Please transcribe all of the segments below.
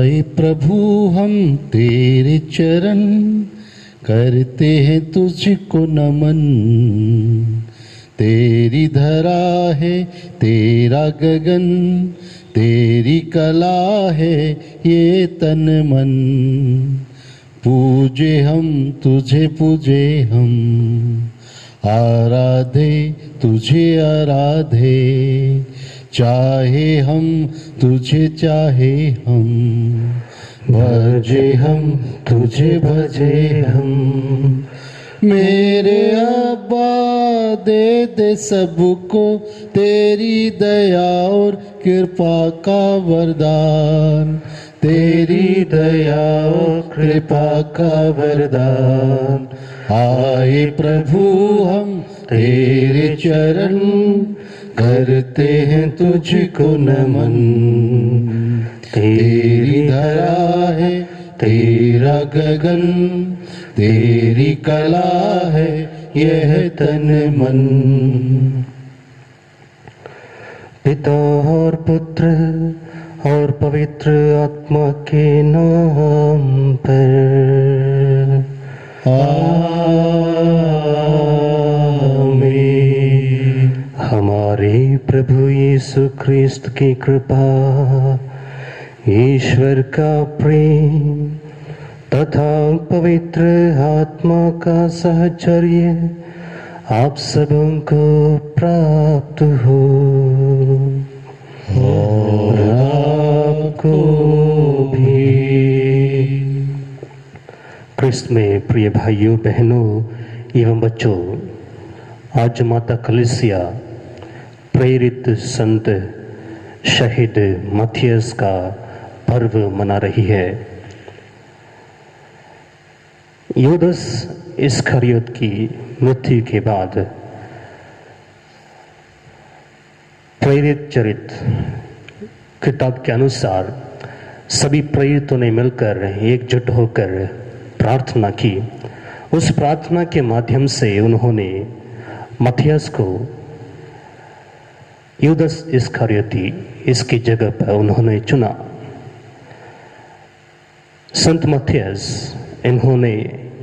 आए प्रभु हम तेरे चरण, करते हैं तुझको नमन। तेरी धरा है तेरा गगन, तेरी कला है ये तन मन। पूजे हम तुझे पूजे हम, आराधे तुझे आराधे। चाहे हम तुझे चाहे हम, भजे हम तुझे भजे हम। मेरे अब्बा दे दे सबको तेरी दया और कृपा का वरदान। तेरी दया और कृपा का वरदान। आए प्रभु हम तेरे चरण, करते हैं तुझको नमन। तेरी धरा है तेरा गगन, तेरी कला है यह तन मन। पिता और पुत्र और पवित्र आत्मा के नाम पर आमीन। हमारे प्रभु यीशु ख्रिस्त की कृपा, ईश्वर का प्रेम तथा पवित्र आत्मा का साहचर्य आप सबों को प्राप्त हो और आपको भी। क्रिस्त में प्रिय भाइयों बहनों एवं बच्चों, आज माता कलीसिया प्रेरित संत शहीद मथियस का पर्व मना रही है। यूदस इस्करियोत की मृत्यु के बाद प्रेरित चरित किताब के अनुसार सभी प्रेरितों ने मिलकर एकजुट होकर प्रार्थना की। उस प्रार्थना के माध्यम से उन्होंने मथियस को यूदस इस्करियोती इसकी जगह पर उन्होंने चुना। संत मथियस इन्होंने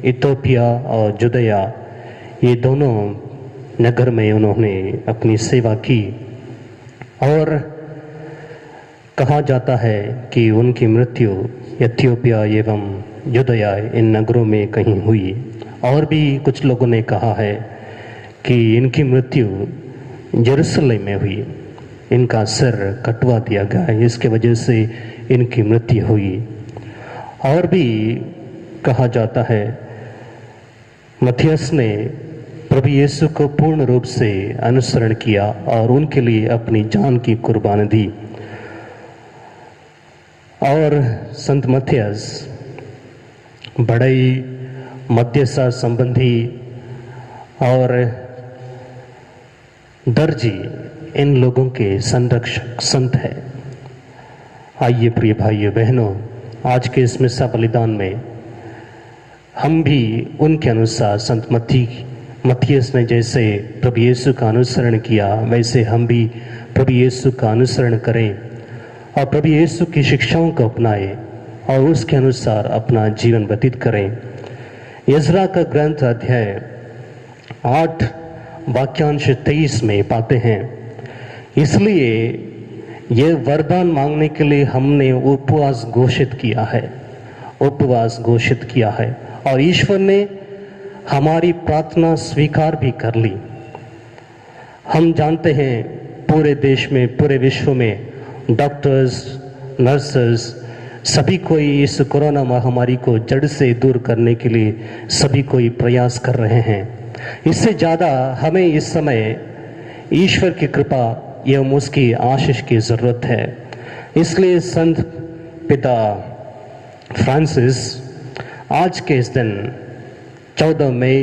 इथोपिया और जुदिया ये दोनों नगर में उन्होंने अपनी सेवा की और कहा जाता है कि उनकी मृत्यु इथियोपिया एवं जुदिया इन नगरों में कहीं हुई। और भी कुछ लोगों ने कहा है कि इनकी मृत्यु यरूशलेम में हुई, इनका सिर कटवा दिया गया, इसके वजह से इनकी मृत्यु हुई। और भी कहा जाता है मथियस ने प्रभु यीशु को पूर्ण रूप से अनुसरण किया और उनके लिए अपनी जान की कुर्बानी दी। और संत मथियस बड़ई मध्यसा संबंधी और दर्जी इन लोगों के संरक्षक संत है। आइए प्रिय भाइयों बहनों, आज के इस मिस्सा बलिदान में हम भी उनके अनुसार संत मथियस ने जैसे प्रभु यीशु का अनुसरण किया वैसे हम भी प्रभु यीशु का अनुसरण करें और प्रभु यीशु की शिक्षाओं को अपनाएं और उसके अनुसार अपना जीवन व्यतीत करें। इज़रा का ग्रंथ अध्याय 8 वाक्यांश 23 में पाते हैं, इसलिए ये वरदान मांगने के लिए हमने उपवास घोषित किया है, उपवास घोषित किया है और ईश्वर ने हमारी प्रार्थना स्वीकार भी कर ली। हम जानते हैं पूरे देश में, पूरे विश्व में डॉक्टर्स, नर्सेस सभी कोई इस कोरोना महामारी को जड़ से दूर करने के लिए सभी कोई प्रयास कर रहे हैं। इससे ज़्यादा हमें इस समय ईश्वर की कृपा एवं उसकी आशीष की ज़रूरत है। इसलिए संत पिता फ्रांसिस आज के इस दिन 14 मई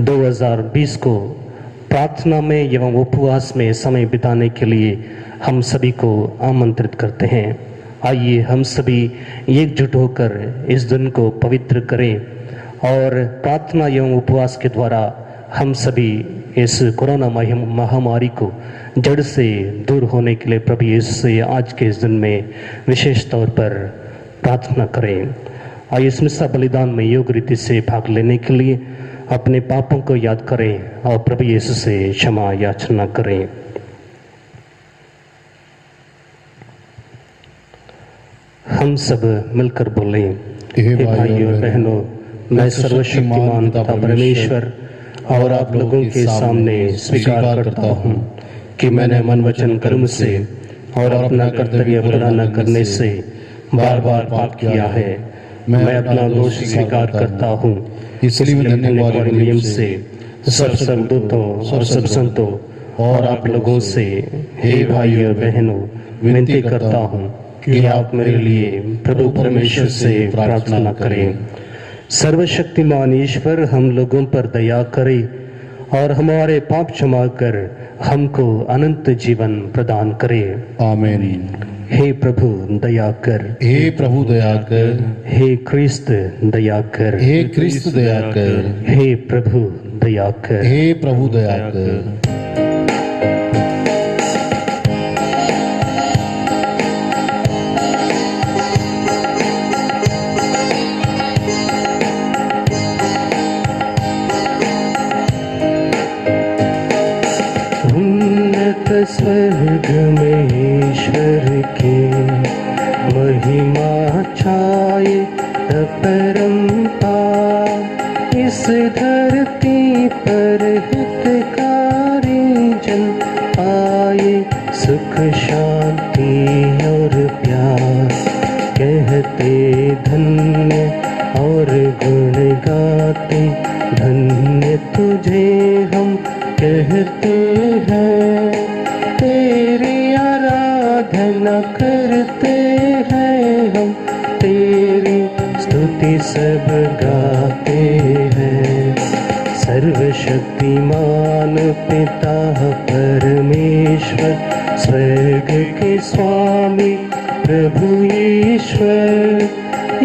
2020 को प्रार्थना में एवं उपवास में समय बिताने के लिए हम सभी को आमंत्रित करते हैं। आइए हम सभी एकजुट होकर इस दिन को पवित्र करें और प्रार्थना एवं उपवास के द्वारा हम सभी इस कोरोना महामारी को जड़ से दूर होने के लिए प्रभु यीशु से आज के इस दिन में विशेष तौर पर प्रार्थना करें। आइए इस मिस्सा बलिदान में योग रीति से भाग लेने के लिए अपने पापों को याद करें और प्रभु यीशु से क्षमा याचना करें। हम सब मिलकर बोलें, हे भाइयों बहनों, मैं सर्वशक्तिमान पिता परमेश्वर और आप लोगों के सामने स्वीकार करता हूँ कि मैंने मन वचन कर्म से और अपना कर्तव्य पूरा न करने से बार बार पाप किया है। मैं अपना दोष स्वीकार करता हूँ, इसलिए धन्यवाद नियम से सब स्वर्गदूतों और सब संतों और आप लोगों से, हे भाइयों बहनों, विनती करता हूँ कि आप मेरे लिए प्रभु परमेश्वर से प्रार्थना करें। सर्वशक्तिमान ईश्वर हम लोगों पर दया करे और हमारे पाप क्षमा कर हमको अनंत जीवन प्रदान करे। आमीन। हे प्रभु दया कर, हे प्रभु दया कर, हे क्रिस्त दया कर, हे क्रिस्त दया कर, हे प्रभु दया कर, हे प्रभु दया कर। स्वर्ग में ईश्वर की महिमा छाए अपरंपार, इस धरती पर हितकारी जन पाए सुख शांति और प्यार। कहते धन्य और गुण गाते धन्य तुझे हम कहते हैं, तेरी आराधना करते हैं हम, तेरी स्तुति सब गाते हैं। सर्वशक्तिमान पिता परमेश्वर, स्वर्ग के स्वामी प्रभु ईश्वर,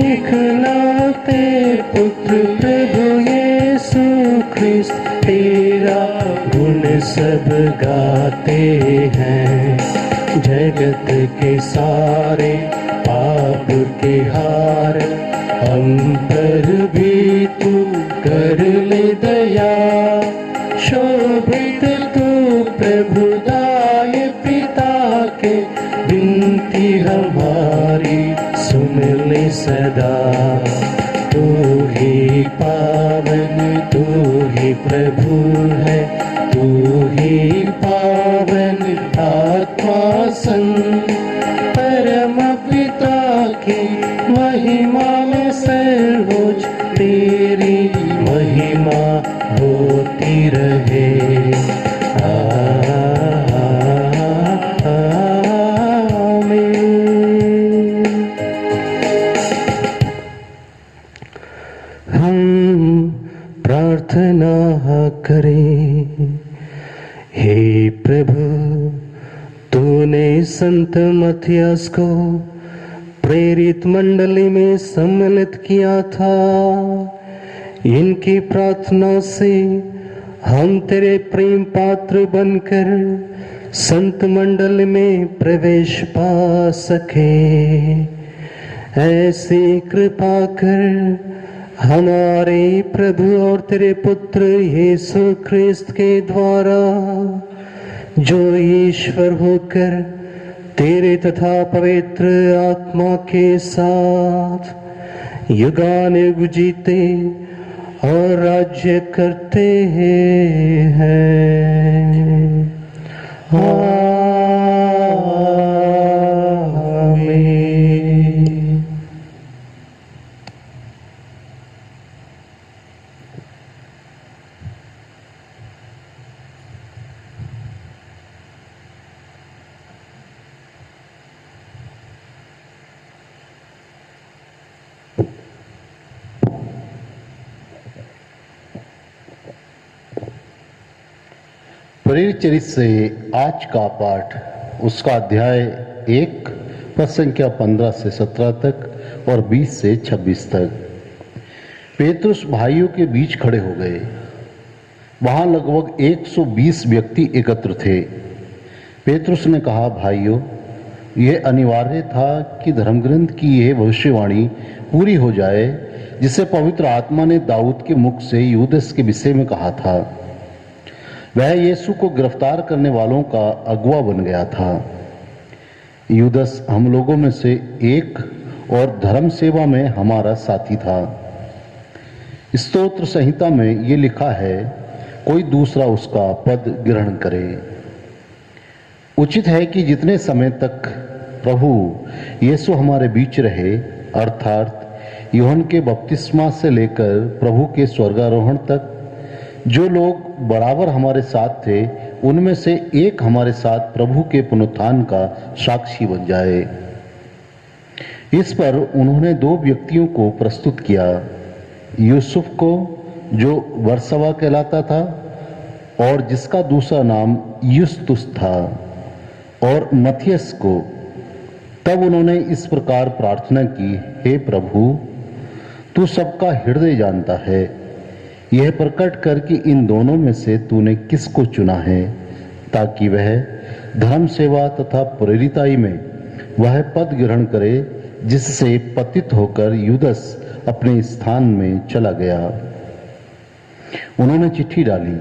इकलौते पुत्र प्रभु यीशु ख्रिस्त, तेरा गुण सब गाते हैं। जगत के सारे पाप के हार, हम पर भी तू कर ले दया। शोभित तू प्रभु दाय पिता के, विनती हमारी सुन ले सदा। तू ही पावन, तू ही प्रभु है, तू ही पावन आत्मा संग, परम पिता की महिमा में सर्वोच्च तेरी महिमा होती रहे। प्रार्थना करें। हे प्रभु, तूने संत मथियस को प्रेरित मंडली में सम्मिलित किया था। इनकी प्रार्थना से हम तेरे प्रेम पात्र बनकर संत मंडल में प्रवेश पा सके। ऐसी कृपा कर हमारे प्रभु और तेरे पुत्र यीशु ख्रिस्त के द्वारा, जो ईश्वर होकर तेरे तथा पवित्र आत्मा के साथ युगानुयुग जीते और राज्य करते हैं। आमीन। प्रेरित चरित्र से आज का पाठ, उसका अध्याय 1 पद संख्या 15 से 17 तक और 20 से 26 तक। पेतरुस भाइयों के बीच खड़े हो गए। वहां लगभग 120 व्यक्ति एकत्र थे। पेतरुस ने कहा, भाइयों, यह अनिवार्य था कि धर्मग्रंथ की यह भविष्यवाणी पूरी हो जाए जिसे पवित्र आत्मा ने दाऊद के मुख से यूदस के विषय में कहा था। वह यीशु को गिरफ्तार करने वालों का अगुवा बन गया था। यूदस हम लोगों में से एक और धर्म सेवा में हमारा साथी था। स्तोत्र संहिता में ये लिखा है, कोई दूसरा उसका पद ग्रहण करे। उचित है कि जितने समय तक प्रभु यीशु हमारे बीच रहे, अर्थात यूहन्ना के बपतिस्मा से लेकर प्रभु के स्वर्गारोहण तक, जो लोग बराबर हमारे साथ थे उनमें से एक हमारे साथ प्रभु के पुनरुत्थान का साक्षी बन जाए। इस पर उन्होंने दो व्यक्तियों को प्रस्तुत किया, यूसुफ को जो बरसबा कहलाता था और जिसका दूसरा नाम युस्तुस था, और मथियस को। तब उन्होंने इस प्रकार प्रार्थना की, हे प्रभु, तू सबका हृदय जानता है, यह प्रकट कर कि इन दोनों में से तूने किसको चुना है, ताकि वह धर्म सेवा तथा प्रेरिताई में वह पद ग्रहण करे जिससे पतित होकर यूदस अपने स्थान में चला गया। उन्होंने चिट्ठी डाली।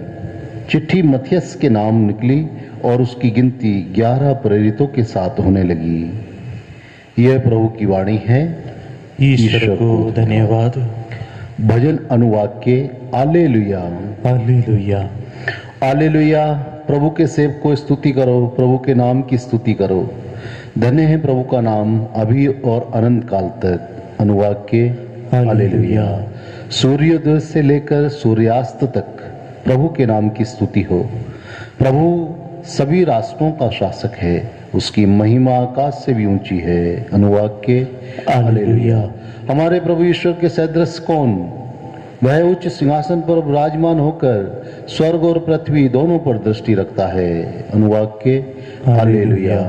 चिट्ठी मथियस के नाम निकली और उसकी गिनती 11 प्रेरितों के साथ होने लगी। यह प्रभु की वाणी है। ईश्वर को धन्यवाद। भजन अनुवाद के हालेलुया हालेलुया। हालेलुया। प्रभु के सेवक को स्तुति करो, प्रभु के नाम की स्तुति करो। धन्य है प्रभु का नाम अभी और अनंत काल तक। अनुवाद के हालेलुया। सूर्योदय से लेकर सूर्यास्त तक प्रभु के नाम की स्तुति हो। प्रभु सभी राष्ट्रों का शासक है, उसकी महिमा आकाश से भी ऊंची है। अनुवाद के हालेलुया। हमारे प्रभु ईश्वर के सदृश कौन? वह उच्च सिंहासन पर विराजमान होकर स्वर्ग और पृथ्वी दोनों पर दृष्टि रखता है। अनुवाद के हालेलुया।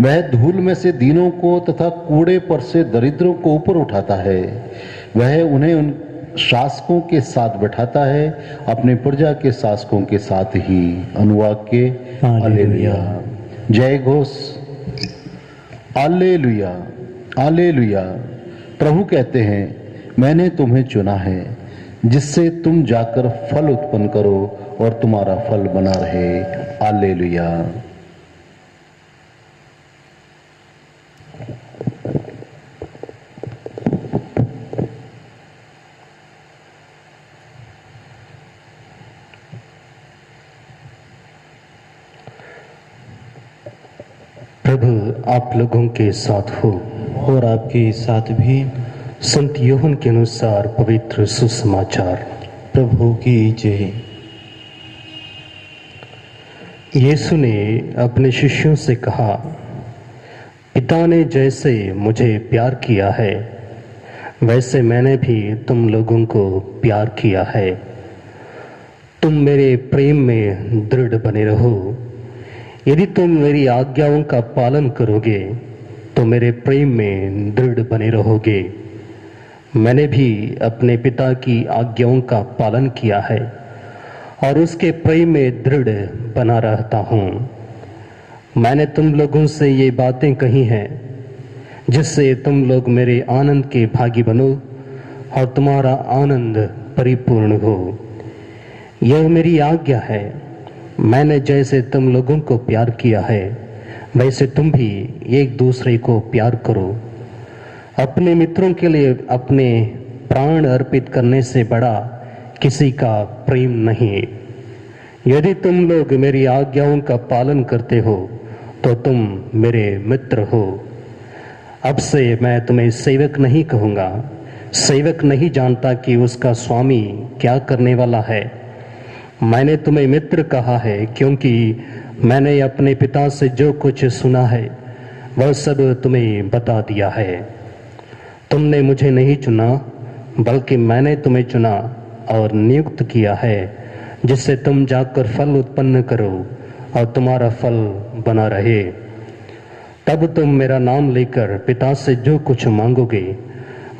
वह धूल में से दीनों को तथा कूड़े पर से दरिद्रों को ऊपर उठाता है। वह उन्हें उन शासकों के साथ बैठाता है, अपने प्रजा के शासकों के साथ ही। अनुवाद के हालेलुया। जय घोष। Hallelujah hallelujah. प्रभु कहते हैं, मैंने तुम्हें चुना है जिससे तुम जाकर फल उत्पन्न करो और तुम्हारा फल बना रहे। हालेलुया। प्रभु आप लोगों के साथ हो और आपके साथ भी। संत यूहन्ना के अनुसार पवित्र सुसमाचार। प्रभु की जय। यीशु ने अपने शिष्यों से कहा, पिता ने जैसे मुझे प्यार किया है वैसे मैंने भी तुम लोगों को प्यार किया है। तुम मेरे प्रेम में दृढ़ बने रहो। यदि तुम मेरी आज्ञाओं का पालन करोगे तो मेरे प्रेम में दृढ़ बने रहोगे। मैंने भी अपने पिता की आज्ञाओं का पालन किया है और उसके प्रेम में दृढ़ बना रहता हूँ। मैंने तुम लोगों से ये बातें कही हैं जिससे तुम लोग मेरे आनंद के भागी बनो और तुम्हारा आनंद परिपूर्ण हो। यह मेरी आज्ञा है, मैंने जैसे तुम लोगों को प्यार किया है वैसे तुम भी एक दूसरे को प्यार करो। अपने मित्रों के लिए अपने प्राण अर्पित करने से बड़ा किसी का प्रेम नहीं। यदि तुम लोग मेरी आज्ञाओं का पालन करते हो तो तुम मेरे मित्र हो। अब से मैं तुम्हें सेवक नहीं कहूँगा। सेवक नहीं जानता कि उसका स्वामी क्या करने वाला है। मैंने तुम्हें मित्र कहा है क्योंकि मैंने अपने पिता से जो कुछ सुना है वह सब तुम्हें बता दिया है। तुमने मुझे नहीं चुना बल्कि मैंने तुम्हें चुना और नियुक्त किया है जिससे तुम जाकर फल उत्पन्न करो और तुम्हारा फल बना रहे। तब तुम मेरा नाम लेकर पिता से जो कुछ मांगोगे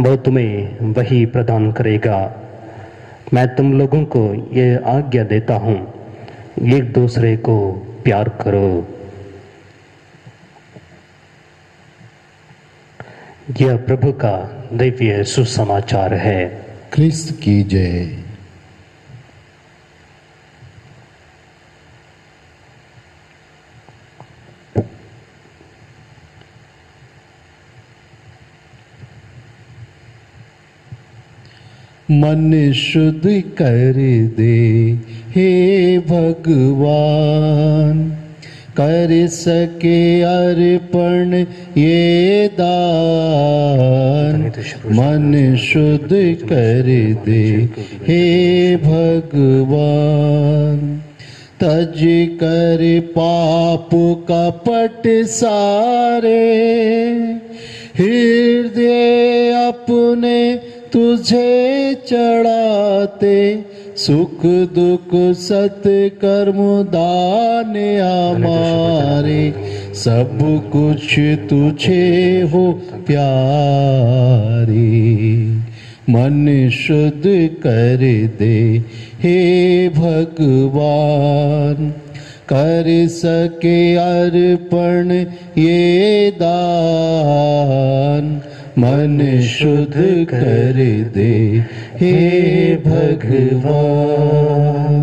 वह तुम्हें वही प्रदान करेगा। मैं तुम लोगों को ये आज्ञा देता हूँ, एक दूसरे को प्यार करो। यह प्रभु का दिव्य सुसमाचार है। क्रिस्त की जय। मन शुद्ध कर दे हे भगवान, कर सके अर्पण ये दान। मन शुद्ध कर दे हे भगवान, तज कर पाप कपट सारे, हृदय अपने तुझे चढ़ाते, सुख दुख सत्कर्म दान हमारे, सब कुछ तुझे हो प्यारे। मन शुद्ध कर दे हे भगवान, कर सके अर्पण ये दान। मन शुद्ध कर दे हे भगवान।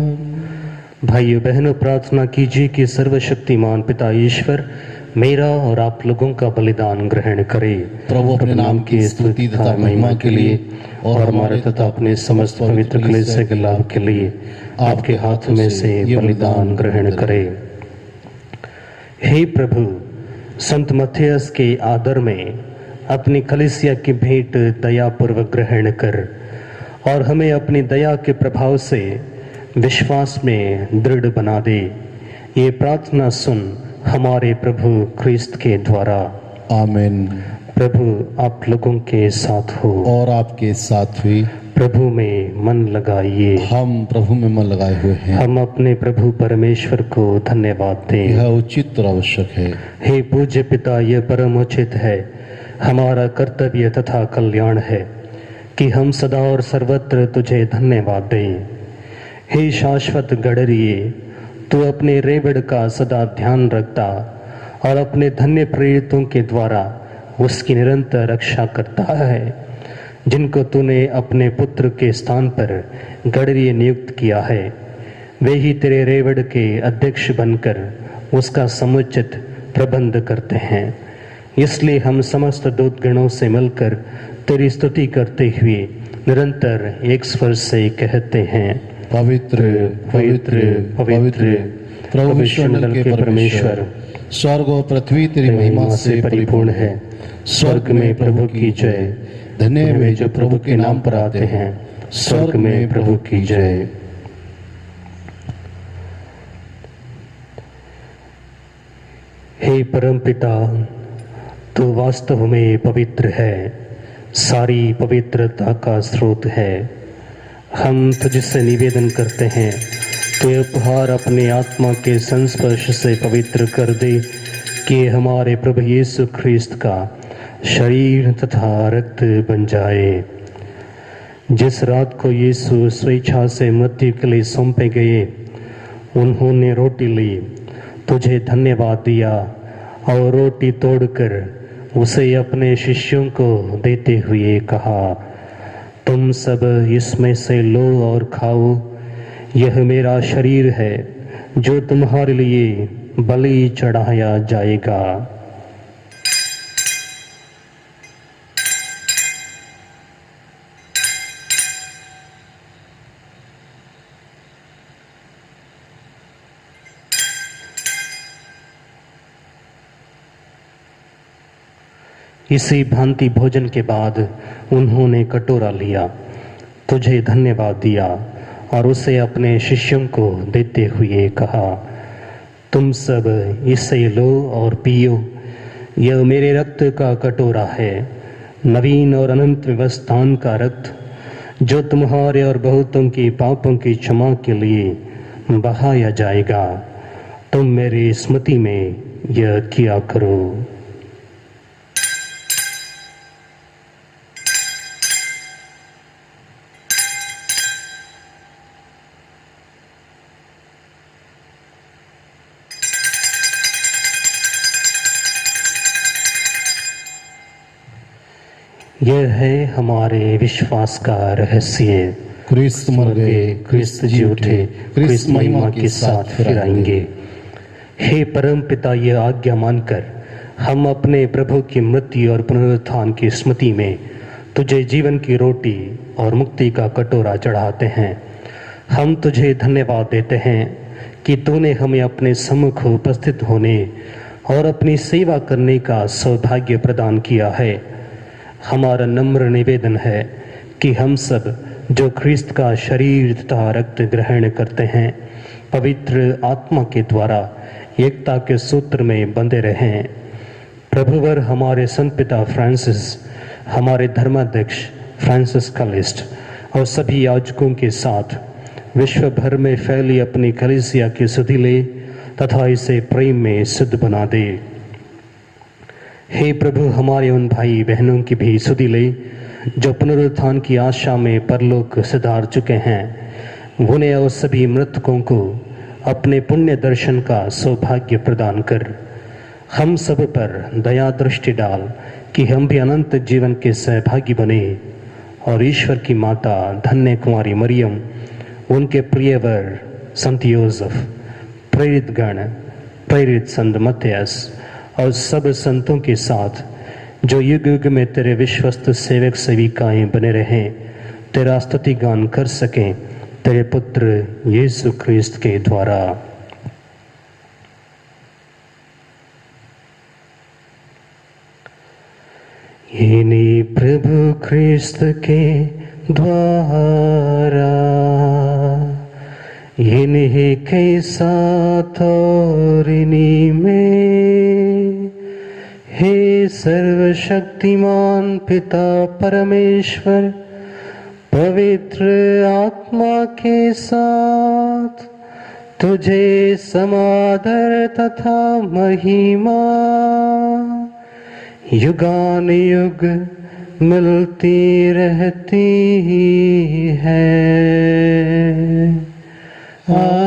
भाइयों बहनों, प्रार्थना कीजिए कि सर्वशक्तिमान पिता ईश्वर मेरा और आप लोगों का बलिदान ग्रहण करे। प्रभु अपने नाम की स्तुति तथा महिमा के लिए और हमारे तथा अपने समस्त पवित्र कलीसिया के लाभ के लिए आपके हाथ में से बलिदान ग्रहण करे। हे प्रभु, संत मत्थियस के आदर में अपनी कलीसिया की भेंट दयापूर्वक ग्रहण कर और हमें अपनी दया के प्रभाव से विश्वास में दृढ़ बना दे। ये प्रार्थना सुन हमारे प्रभु क्रिस्त के द्वारा। आमीन। प्रभु आप लोगों के साथ हो और आपके साथ भी। प्रभु में मन लगाइए। हम प्रभु में मन लगाए हुए हैं। हम अपने प्रभु परमेश्वर को धन्यवाद दें। यह उचित और आवश्यक है। हे पूज्य पिता, यह परम उचित है, हमारा कर्तव्य तथा कल्याण है कि हम सदा और सर्वत्र तुझे धन्यवाद दें। हे शाश्वत गणरीय, तू अपने रेवड़ का सदा ध्यान रखता और अपने धन्य प्रेरितों के द्वारा उसकी निरंतर रक्षा करता है, जिनको तूने अपने पुत्र के स्थान पर गणरीय नियुक्त किया है। वे ही तेरे रेवड़ के अध्यक्ष बनकर उसका समुचित प्रबंध करते हैं। इसलिए हम समस्त दूतगणों से मिलकर तेरी स्तुति करते हुए निरंतर एक स्वर से कहते हैं, पवित्र पवित्र पवित्र प्रभु विश्वमंडल के परमेश्वर, स्वर्ग और पृथ्वी तेरी महिमा से परिपूर्ण है। स्वर्ग में प्रभु की जय। धन्य वे जो प्रभु के नाम पर आते हैं। स्वर्ग में प्रभु की जय। हे परमपिता, तू वास्तव में पवित्र है, सारी पवित्रता का स्रोत है। हम तुझसे निवेदन करते हैं, तू उपहार अपने आत्मा के संस्पर्श से पवित्र कर दे कि हमारे प्रभु यीशु ख्रिस्त का शरीर तथा रक्त बन जाए। जिस रात को यीशु स्वेच्छा से मृत्यु के लिए सौंपे गए, उन्होंने रोटी ली, तुझे धन्यवाद दिया और रोटी तोड़कर उसे अपने शिष्यों को देते हुए कहा, तुम सब इसमें से लो और खाओ, यह मेरा शरीर है जो तुम्हारे लिए बलि चढ़ाया जाएगा। इसी भांति भोजन के बाद उन्होंने कटोरा लिया, तुझे धन्यवाद दिया और उसे अपने शिष्यों को देते हुए कहा, तुम सब इसे लो और पियो, यह मेरे रक्त का कटोरा है, नवीन और अनंत व्यवस्थान का रक्त, जो तुम्हारे और बहुतों की पापों की क्षमा के लिए बहाया जाएगा। तुम मेरी स्मृति में यह किया करो। यह है हमारे विश्वास का रहस्य। क्रिस्त मर गए, क्रिस्त जी उठे, क्रिस्त महिमा के साथ फिर आएंगे। हे परम पिता, यह आज्ञा मानकर हम अपने प्रभु की मृत्यु और पुनरुत्थान की स्मृति में तुझे जीवन की रोटी और मुक्ति का कटोरा चढ़ाते हैं। हम तुझे धन्यवाद देते हैं कि तूने हमें अपने सम्मुख उपस्थित होने और अपनी सेवा करने का सौभाग्य प्रदान किया है। हमारा नम्र निवेदन है कि हम सब जो ख्रिस्त का शरीर तथा रक्त ग्रहण करते हैं, पवित्र आत्मा के द्वारा एकता के सूत्र में बंधे रहें। प्रभुवर हमारे संत पिता फ्रांसिस, हमारे धर्माध्यक्ष फ्रांसिस कलिस्ट और सभी याजकों के साथ विश्व भर में फैली अपनी कलीसिया की सुधि ले तथा इसे प्रेम में सिद्ध बना दे। हे प्रभु, हमारे उन भाई बहनों की भी सुधि ले जो पुनरुत्थान की आशा में परलोक सिधार चुके हैं। उन्हें और सभी मृतकों को अपने पुण्य दर्शन का सौभाग्य प्रदान कर हम सब पर दया दृष्टि डाल कि हम भी अनंत जीवन के सहभागी बने और ईश्वर की माता धन्य कुमारी मरियम, उनके प्रियवर संत योसेफ, प्रेरित गण, प्रेरित संत मत्तियास और सब संतों के साथ जो युग युग में तेरे विश्वस्त सेवक सेविकाएं बने रहें, तेरा स्तुति गान कर सकें तेरे पुत्र यीशु ख्रिस्त के द्वारा। इन्हीं प्रभु ख्रिस्त के द्वारा, इन्हीं के साथ और इन्हीं में, हे सर्वशक्तिमान पिता परमेश्वर, पवित्र आत्मा के साथ तुझे समादर तथा महिमा युगान युग मिलती रहती है। आमीन।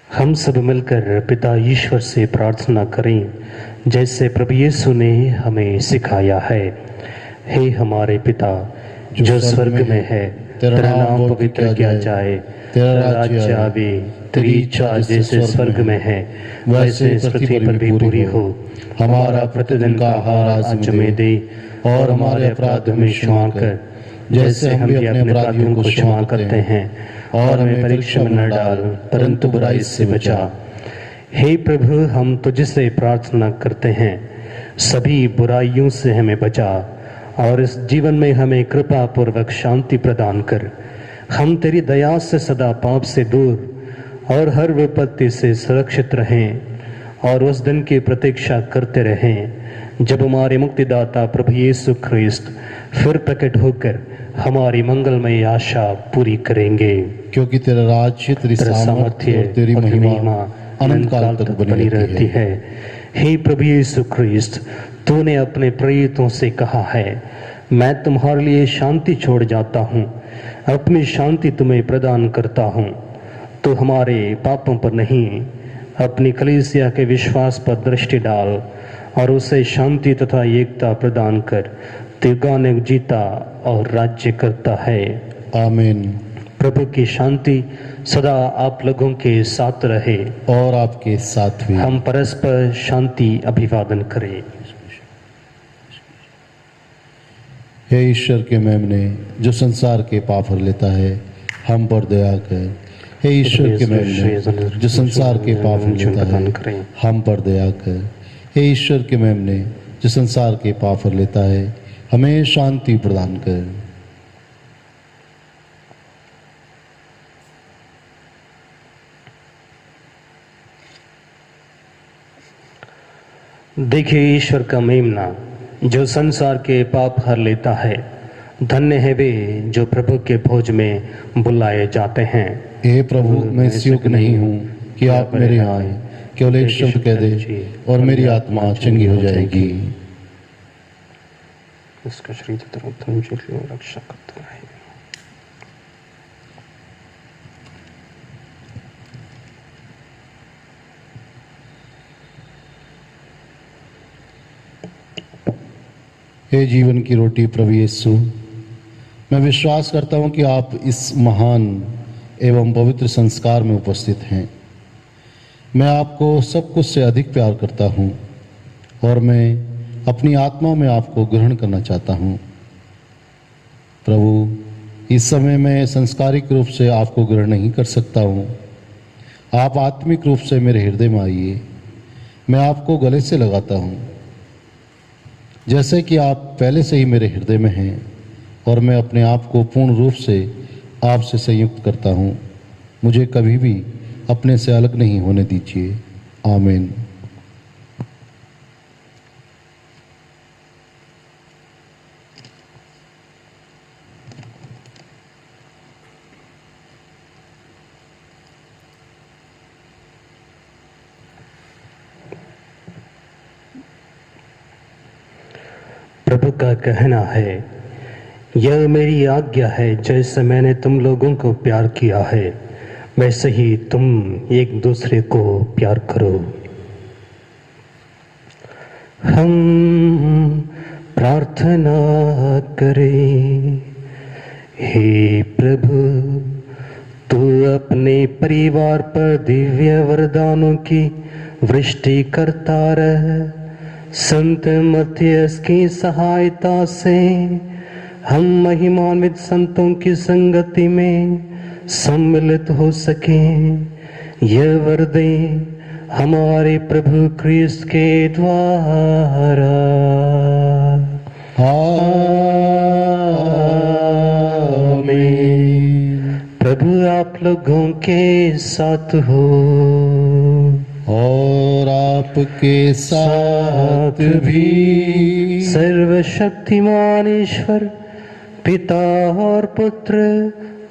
हम सब मिलकर पिता ईश्वर से प्रार्थना करें जैसे प्रभु यीशु ने हमें सिखाया है। हे हमारे पिता जो स्वर्ग में है, तेरा नाम पवित्र किया जाए, तेरा राज्य आवे, तेरी इच्छा जैसे स्वर्ग में है वैसे पृथ्वी पर भी पूरी हो। हमारा प्रतिदिन का आहार आज हमें दे और हमारे अपराध हमें क्षमा कर जैसे हम भी अपने अपराधियों को क्षमा करते हैं, और हमें परीक्षा में न डाल परंतु बुराई से बचा। हे प्रभु, हम तुझसे प्रार्थना करते हैं, सभी बुराइयों से हमें बचा और इस जीवन में हमें कृपा पूर्वक शांति प्रदान कर। हम तेरी दया से सदा पाप से दूर और हर विपत्ति से सुरक्षित रहें और उस दिन की प्रतीक्षा करते रहें जब हमारे मुक्तिदाता प्रभु यीशु ख्रिस्त फिर प्रकट होकर हमारी मंगलमय आशा पूरी करेंगे। क्योंकि तेरा राज्य, तेरी सामर्थ्य और तेरी महिमा अनंत काल तक बनी रहती है। हे प्रभु यीशु ख्रिस्त, तूने अपने प्रेरितों से कहा है, मैं तुम्हारे लिए शांति छोड़ जाता हूँ, अपनी शांति तुम्हें प्रदान करता हूँ। तो हमारे पापों पर नहीं, अपनी कलीसिया के विश्वास पर दृष्टि डाल और उसे शांति तथा एकता प्रदान कर। युगानुग जीता और राज्य करता है। आमीन। प्रभु की शांति सदा आप लोगों के साथ रहे और आपके साथ भी। हम परस्पर शांति अभिवादन करें। हे ईश्वर के मेमने जो संसार के पाप हर लेता है, हम पर दया कर। हे ईश्वर के मेमने जो संसार के पाप हर लेता है, हम पर दया कर। हे ईश्वर के मेमने जो संसार के पाप हर लेता है, हमें शांति प्रदान कर। देखिए ईश्वर का मेमना जो संसार के पाप हर लेता है। धन्य है वे जो प्रभु के भोज में बुलाए जाते हैं। हे प्रभु, मैं इस योग्य नहीं हूँ कि आप मेरे यहाँ आए, केवल एक शब्द कह दे और मेरी आत्मा चंगी हो जाएगी। इसका शरीर रक्षा करता है। हे जीवन की रोटी प्रभु यीशु, मैं विश्वास करता हूँ कि आप इस महान एवं पवित्र संस्कार में उपस्थित हैं। मैं आपको सब कुछ से अधिक प्यार करता हूँ और मैं अपनी आत्मा में आपको ग्रहण करना चाहता हूँ। प्रभु, इस समय मैं सांस्कारिक रूप से आपको ग्रहण नहीं कर सकता हूँ। आप आत्मिक रूप से मेरे हृदय में आइए। मैं आपको गले से लगाता हूँ, जैसे कि आप पहले से ही मेरे हृदय में हैं, और मैं अपने आप को पूर्ण रूप से आपसे संयुक्त करता हूँ। मुझे कभी भी अपने से अलग नहीं होने दीजिए। आमीन। प्रभु का कहना है, यह मेरी आज्ञा है, जैसे मैंने तुम लोगों को प्यार किया है वैसे ही तुम एक दूसरे को प्यार करो। हम प्रार्थना करें। हे प्रभु, तू अपने परिवार पर दिव्य वरदानों की वृष्टि करता रह। संत मत्थियस की सहायता से हम महिमान्वित संतों की संगति में सम्मिलित हो सके। यह वर दे हमारे प्रभु क्रिस्त के द्वारा। आमीन। प्रभु आप लोगों के साथ हो और आपके साथ भी। सर्वशक्तिमान ईश्वर पिता और पुत्र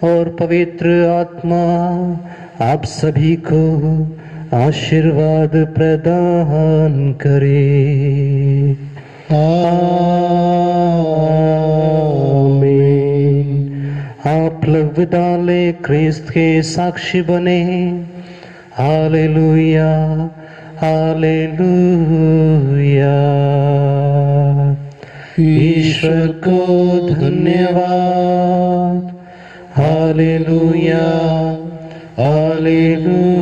और पवित्र आत्मा आप सभी को आशीर्वाद प्रदान करे। आमीन। आप लोग विदा ले क्रिस्त के साक्षी बने। Hallelujah, hallelujah. ईश्वर को धन्यवाद। Hallelujah, hallelujah.